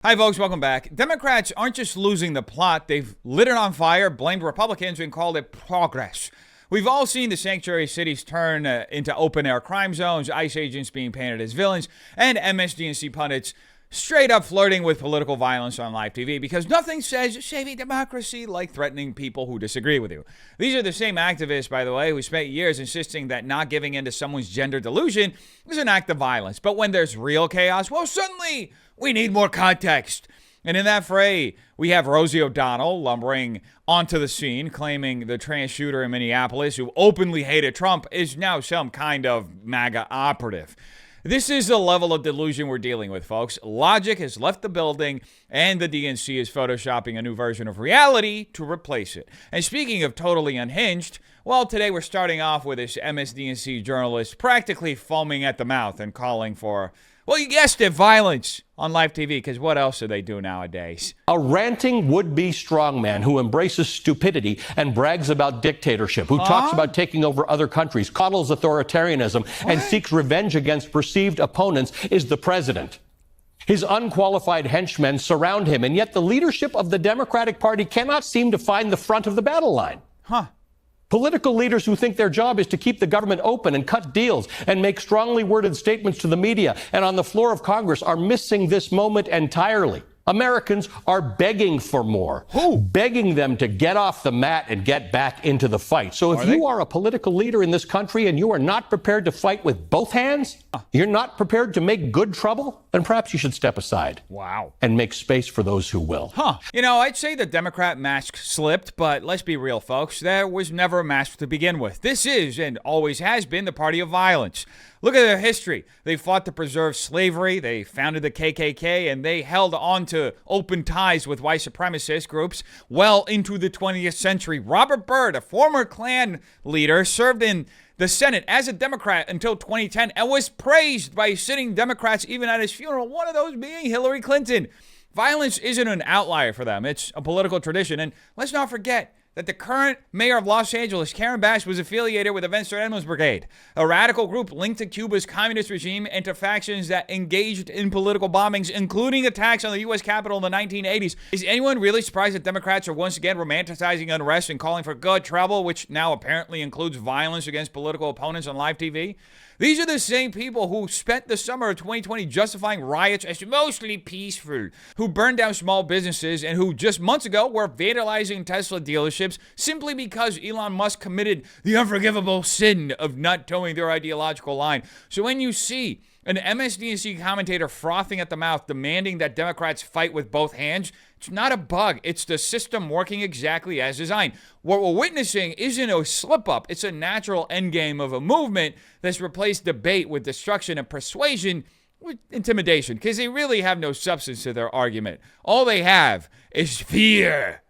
Hi, folks. Welcome back. Democrats aren't just losing the plot. They've lit it on fire, blamed Republicans, and called it progress. We've all seen the sanctuary cities turn into open-air crime zones, ICE agents being painted as villains, and MSNBC pundits straight up flirting with political violence on live TV because nothing says saving democracy like threatening people who disagree with you. These are the same activists, by the way, who spent years insisting that not giving in to someone's gender delusion is an act of violence. But when there's real chaos, well, suddenly we need more context. And in that fray, we have Rosie O'Donnell lumbering onto the scene, claiming the trans shooter in Minneapolis, who openly hated Trump, is now some kind of MAGA operative. This is the level of delusion we're dealing with, folks. Logic has left the building, and the DNC is photoshopping a new version of reality to replace it. And speaking of totally unhinged, well, today we're starting off with this MSNBC journalist practically foaming at the mouth and calling for, well, you guessed it, violence on live TV, because what else do they do nowadays? A ranting would-be strongman who embraces stupidity and brags about dictatorship, who talks about taking over other countries, coddles authoritarianism, and seeks revenge against perceived opponents is the president. His unqualified henchmen surround him, and yet the leadership of the Democratic Party cannot seem to find the front of the battle line. Political leaders who think their job is to keep the government open and cut deals and make strongly worded statements to the media and on the floor of Congress are missing this moment entirely. Americans are begging for more. Who? Begging them to get off the mat and get back into the fight. So if you are a political leader in this country and you are not prepared to fight with both hands, you're not prepared to make good trouble, then perhaps you should step aside. Wow. And make space for those who will. You know, I'd say the Democrat mask slipped, but let's be real, folks. There was never a mask to begin with. This is, and always has been, the party of violence. Look at their history. They fought to preserve slavery, they founded the KKK, and they held on to open ties with white supremacist groups well into the 20th century. Robert Byrd, a former Klan leader, served in the Senate as a Democrat until 2010 and was praised by sitting Democrats even at his funeral, one of those being Hillary Clinton. Violence isn't an outlier for them. It's a political tradition. And let's not forget that the current mayor of Los Angeles, Karen Bass, was affiliated with the Venture Edmonds Brigade, a radical group linked to Cuba's communist regime and to factions that engaged in political bombings, including attacks on the U.S. Capitol in the 1980s. Is anyone really surprised that Democrats are once again romanticizing unrest and calling for good trouble, which now apparently includes violence against political opponents on live TV? These are the same people who spent the summer of 2020 justifying riots as mostly peaceful, who burned down small businesses, and who just months ago were vandalizing Tesla dealerships simply because Elon Musk committed the unforgivable sin of not towing their ideological line. So when you see an MSNBC commentator frothing at the mouth demanding that Democrats fight with both hands, it's not a bug. It's the system working exactly as designed. What we're witnessing isn't a slip-up. It's a natural endgame of a movement that's replaced debate with destruction and persuasion with intimidation, because they really have no substance to their argument. All they have is fear.